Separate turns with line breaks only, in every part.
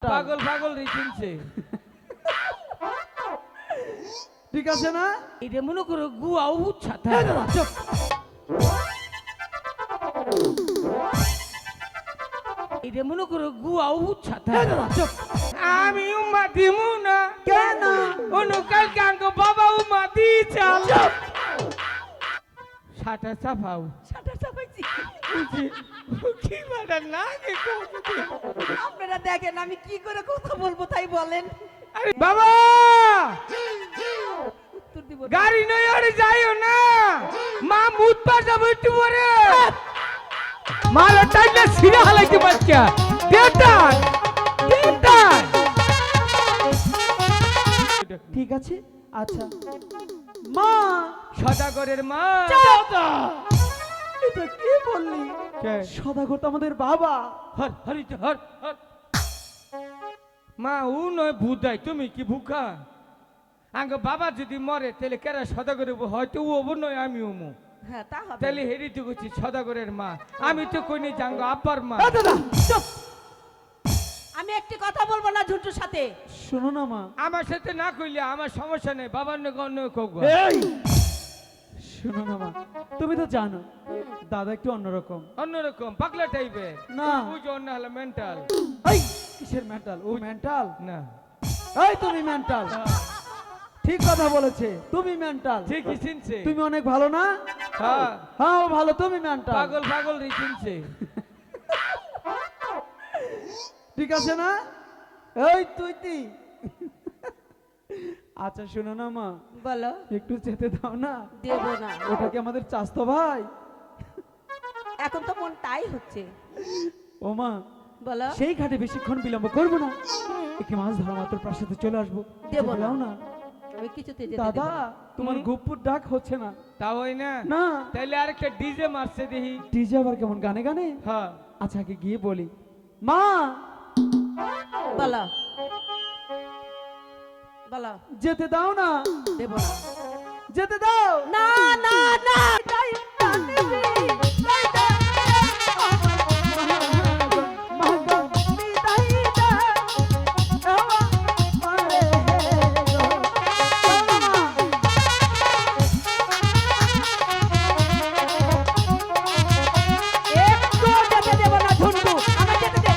পাগল পাগল রে চিনছে।
ঠিক আছে না?
এটা মনে করো গুয়াও উচ্ছা
চুপ।
এটা মনে করো গুয়াও উচ্ছা
চুপ।
আমি উম্মা দিমু না।
কেন?
অনুকাল কাঙ্গ বাবা উম্মা দি চাল। সাটা চাপাও।
সাঁটার চাপাইছি।
কি বাড়া লাগে
আপনারা দেখেন আমি কি করে কথা বলবো তাই বলেন।
আরে বাবা
উত্তর দিব না।
গাড়ি নয় আরে যাইও না মা মুত পার যাবো একটু পরে মালা টাইলে ছিঁড়ে হালাইতে বাচ্চা দেবদান দেবদান।
ঠিক আছে, আচ্ছা মা।
সদাগরের মা।
এটা কি বললি? সদাগর তো আমাদের বাবা।
হর হরি হর হর মা ও নয় বুধাই তুমি কি ভুকা আঙ্গ বাবা যদি মরে তাহলে কেরা সদাগরের হয়তো ও নয় আমি ওমু
হ্যাঁ তা হবে।
তাহলে হেরি তো করছি সদাগরের মা আমি তো কইনি জাঙ্গ আব্বার মা।
দাদা চুপ।
আমি একটি কথা বলবো না ঝুন্টুর সাথে।
শোনো না মা।
আমার সাথে না কইলে আমার সমস্যা নেই বাবার নয় অন্য কোক
এই শোনো না মা, তুমি তো জানো দাদা একটু অন্যরকম।
অন্যরকম পাগলা টাইপের
না।
বুঝো অন্য হলো মেন্টাল।
এই কিসের মেন্টাল? ও মেন্টাল
না
এই তুমি মেন্টাল। ঠিক কথা বলেছে, তুমি মেন্টাল।
ঠিকই চিনছে।
তুমি অনেক ভালো না?
হ্যাঁ
হ্যাঁ ও ভালো, তুমি মেন্টাল।
পাগল পাগল রে চিনছে।
ঠিক আছে না? এই তুই আচ্ছা শোনো না মা,
বলো।
একটু যেতে দাও না।
দেব না।
ওটা কি আমাদের চাস্তো ভাই?
এখন তো মন তাই হচ্ছে।
ও মা,
বলো।
সেই ঘাটে বেশিক্ষণ বিলম্ব করবো না, একটি মাছ ধরা মাত্র প্রাসাদে চলে আসবো।
দেব
যেতে
না।
দাও না
আমি কিছুতে যেতে
দাদা,
দেব না।
তোমার গুপ্পুর ডাক হচ্ছে না।
তা হয় না
না
তাহলে আরেকটা ডিজে মারছে দেখি।
ডিজে আবার কেমন গানে গানে?
হ্যাঁ
আচ্ছা আগে গিয়ে বলি। মা
বলো। বলো।
যেতে দাও না।
দেব না।
যেতে দাও
না না না তাই জানবি তাই একটু যেতে দেব না ঝুন্টু, আমার যেতে দে।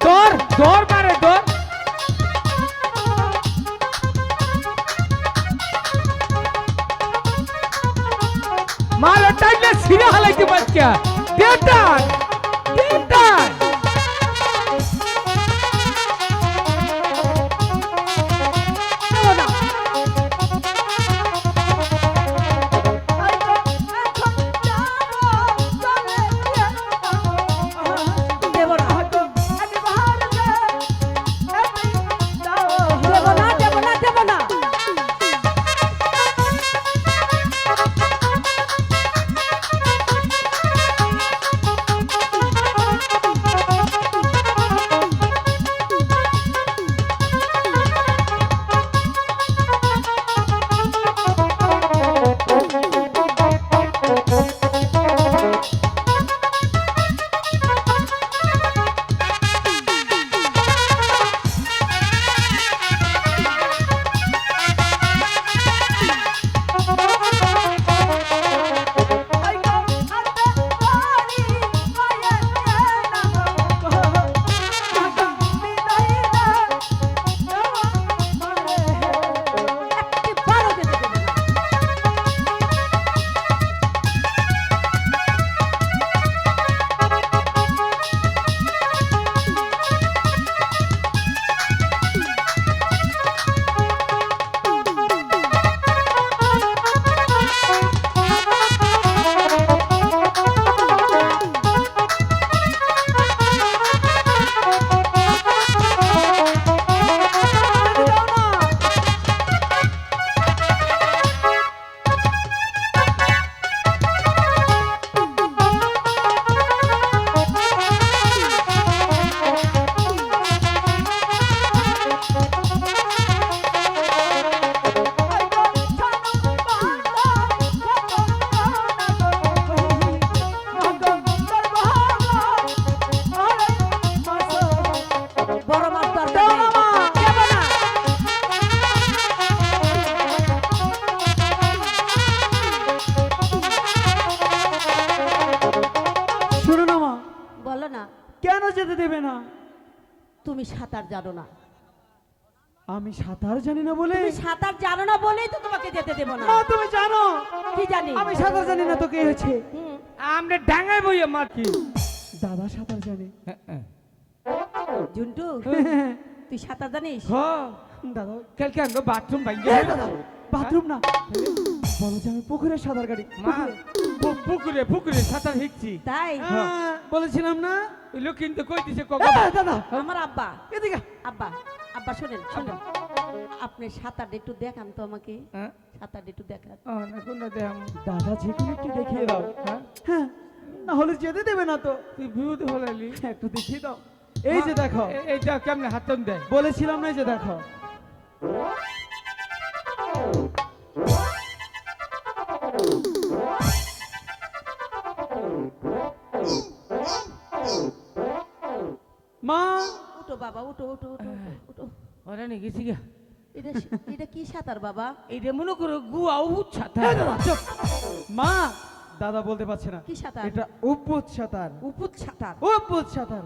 দর দর মারে দর মালা টাইলে ছিঁড়ে হালাইতে বাচ্চা দেবদান দেবদান।
দেব না। দেব না। দেব না, দেব না, দেব না। তুমি সাঁতার জানো না।
আমি সাঁতার জানি না বলে?
তুমি সাঁতার জানো না বলেই তো তোমাকে যেতে দেব না।
মা তুমি জানো
কি জানি?
আমি সাঁতার জানি না তো কি হয়েছে?
হুম।
আমরা ডাঙায় বইয়া মারছি।
দাদা সাঁতার জানে।
ঝুন্টু তুই সাঁতার জানিস?
দাদা
কালকে আমরা বাথরুম ভাঙিয়ে
বাথরুম না, বলো যে আমি পুকুরে সাঁতার কাটি।
মা পুকুরে পুকুরে সাঁতার শিখছি।
তাই?
বলেছিলাম না?
এলো কিন্তু কই দিছে
দাদা
আমার আব্বা,
এদিকে।
আব্বা আব্বা শোনেন শোনেন, আপনি সাঁতারটা একটু দেখান তো আমাকে, সাঁতারটা একটু দেখান।
না কোনটা দেখাম?
দাদা যে কোনো একটু দেখিয়ে দাও। হ্যাঁ, না হলে যেতে দেবে না তো।
তুই বিউটি হলালি,
একটু দেখিয়ে দাও। এই যে দেখো,
এইটা কেমনে হাতন দেয়?
বলেছিলাম না, এই যে দেখো। মা
উঠো বাবা, উঠো উঠো উঠো উঠো।
ওরা নিয়ে গেছি গা।
এটা এটা কি সাঁতার বাবা?
এইটা মনে করো গুয়া উঠ সাঁতার।
মা দাদা বলতে পারছে না।
কি সাঁতার?
এটা উপুত সাঁতার।
উপুত সাঁতার?
উপুত সাঁতার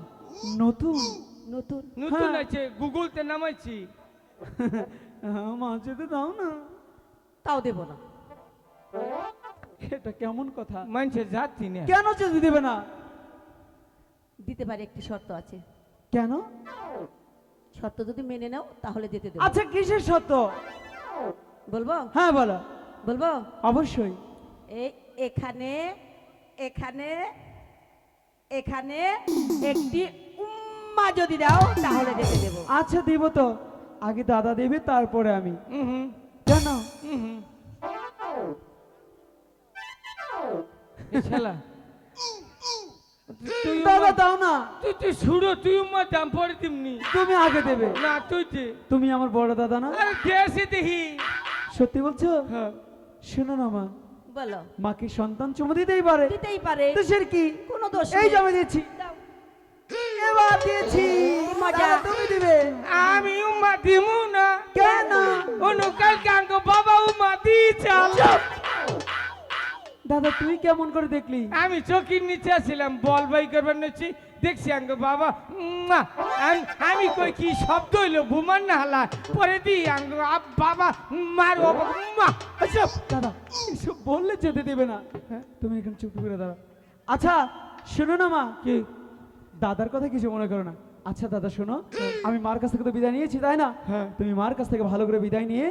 নতুন
নতুন?
নতুন
হ্যাঁ।
আছে, গুগলতে নামাইছি।
মা যেতে দাও না।
তাও দেব না।
এটা কেমন কথা?
মানুষের যাচ্ছি না।
কেন যেতে দেবে না?
দিতে পারি, একটি শর্ত আছে।
কেন?
শর্ত যদি মেনে নাও তাহলে যেতে দেব।
আচ্ছা কিসের সত্য?
বলবো?
হ্যাঁ বলো।
বলবো?
অবশ্যই।
এখানে এখানে এখানে একটি উম্মা যদি দাও তাহলে যেতে দেব।
আচ্ছা দিব তো, আগে দাদা দেবে তারপরে আমি।
হুম
কেন?
হুম শালা তুই
দাদা দাও না।
তুই তুই শুরু, তুই উম্মা দাম পরে দিমনি।
তুমি আগে দেবে।
না তুই দে।
তুমি আমার বড় দাদা না?
আরে দেশে দেখি।
সত্যি বলছো?
হ্যাঁ।
শোনো না মা,
বলো।
মা কি সন্তান চুমু দিতেই পারে?
দিতেই পারে,
দেশের কি
কোনো দোষ
এই
নেই।
জমে দিয়েছি,
দাও।
এবার দিয়েছি।
মজা।
দাদা, তুমি দিবে।
আমি উম্মা দিমু না।
কেন?
অনুকাল কাঙ্গ বাবা উম্মা দিয়েছে।
দাদা তুই কেমন করে দেখলি?
আমি চকির নিচে আসছিলাম, বল বাই করবার নিচ্ছি, দেখছি আঙ্গ বাবা উম্মা। আমি কই কি শব্দ হইলো, বুমার না হালা পরে দি আঙ্গ বাবা মার উম্মা।
আচ্ছা দাদা এসব বললে যেতে দেবে না। তুমি এখানে চুপ করে দাঁড়াও। আচ্ছা শোনো না মা,
কি?
দাদার কথা কিছু মনে করো না। আচ্ছা দাদা শোনো, আমি মার কাছ থেকে তো বিদায় নিয়েছি তাই না?
হ্যাঁ।
তুমি মার কাছ থেকে ভালো করে বিদায় নিয়ে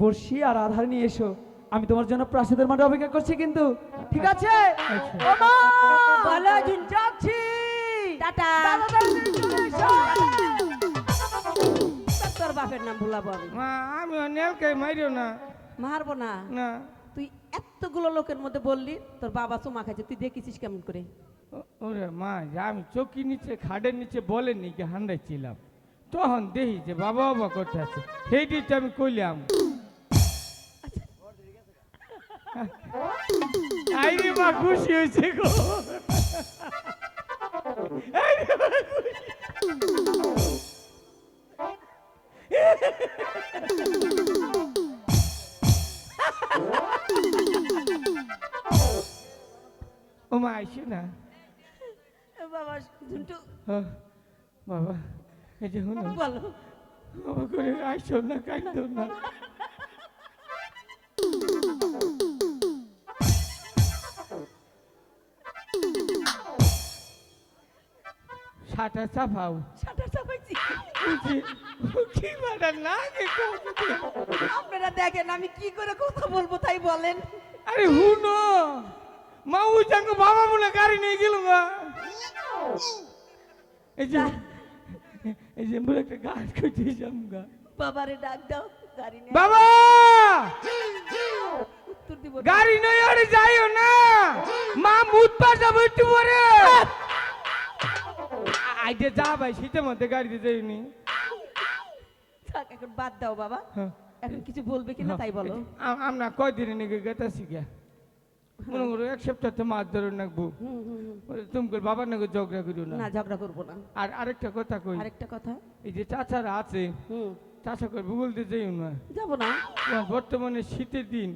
বর্ষি আর আধার নিয়ে এসো। আমি তোমার জন্য প্রাসাদের মাঠে অপেক্ষা করছি কিন্তু, ঠিক আছে? ও মা!
বলো ঝুন।
যাচ্ছি।
টাটা।
দাদা, তাড়াতাড়ি চলে এসো।
তোর বাপের নাম ভুলাবো আমি?
মা আমি নেলকে মারিও না।
মারবো না।
না
তুই এতগুলো লোকের মধ্যে বললি তোর বাবা চুমা খাইছে, তুই দেখেছিস কেমন করে?
ওরে মা, যে আমি চৌকি নিচে খাটের নিচে বলেনি কি হান্ডাইছিলাম, তখন দেখি যে বাবা বাবা করতে আছে, সেই দিনটা আমি কইলাম। আইরে মা খুশি হয়েছে গো। আইরে মা খুশি। ও মা আইসো না।
বাবা ঝুন্টু
বাবা এই যে শুনো,
বলো।
বাবা করে আইসো না, কাইতো না। সাটা চাপাও।
সাঁতার চাপাইছি।
কি মারা না গে
আপনারা দেখেন আমি কি করে কথা বলবো তাই বলেন।
আরে হুনো মা, ওই জাঙ্গ বাবা বলে গাড়ি নিয়ে গেল গা। এই যে বলে একটা গাছ করতে যাম গা।
বাবারে ডাক দাও, গাড়ি নিয়ে।
বাবা
উত্তর দিব।
গাড়ি নয় আরে যাইও না, মা মুত পা যাবো একটু পরে। আইতে যা ভাই, শীতের মধ্যে গাড়িতে যাইনি।
থাক, এখন বাদ দাও বাবা। এখন কিছু বলবে কিনা তাই বলো।
আমরা কয়দিনে নাকি গেতাছি গা, মনে করো এক সপ্তাহ তো মাছ ধরে নাকবো। তুমি বাবার নাকি ঝগড়া করিও না।
না ঝগড়া করবো না।
আর আরেকটা কথা কই,
আরেকটা কথা।
এই যে চাচারা আছে, চাচা করে ভূগোল দিয়ে যাইও না।
যাবো না।
তোমার বর্তমানে শীতের দিন,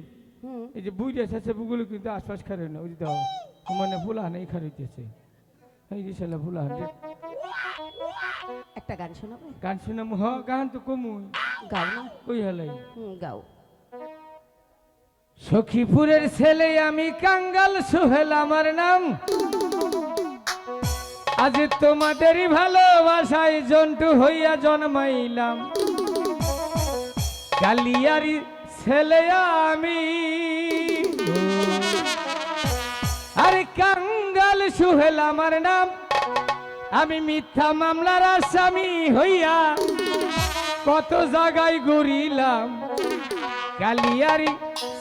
এই যে বুইরা চাচা ভূগোল কিন্তু আশপাশ খারে না, ওই যে দাও মানে ফুলাহান এই খারিতেছে, এই যে শালা ফুলাহান
একটা গান শোনাবে?
গান শুনাম হ গান তো কমুই
গাও না।
কই হলাই
গাও।
সখীপুরের ছেলে আমি কাঙ্গাল সোহেল আমার নাম আজ তোমাদেরই ভালোবাসায় জন্টু হইয়া জন্মাইলাম কালিয়ারি ছেলে আমি আরে কাঙ্গাল সোহেল আমার নাম আমি মিথ্যা মামলার আসামি হইয়া কত জায়গায় ঘুরিলাম কালিয়ারি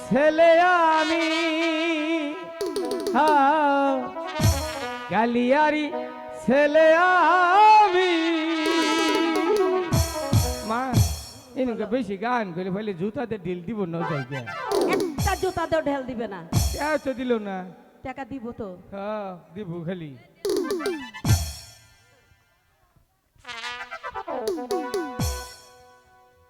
ছেলে আমি কালিয়ারি ছেলে আমি মা এনকে বেশি গান করে ফেলে জুতাতে ঢিল দিব না জায়গা
একটা জুতা দেও ঢেল দিবে না।
কেউ তো দিল না
টাকা দিব তো।
হ্যাঁ দিব খালি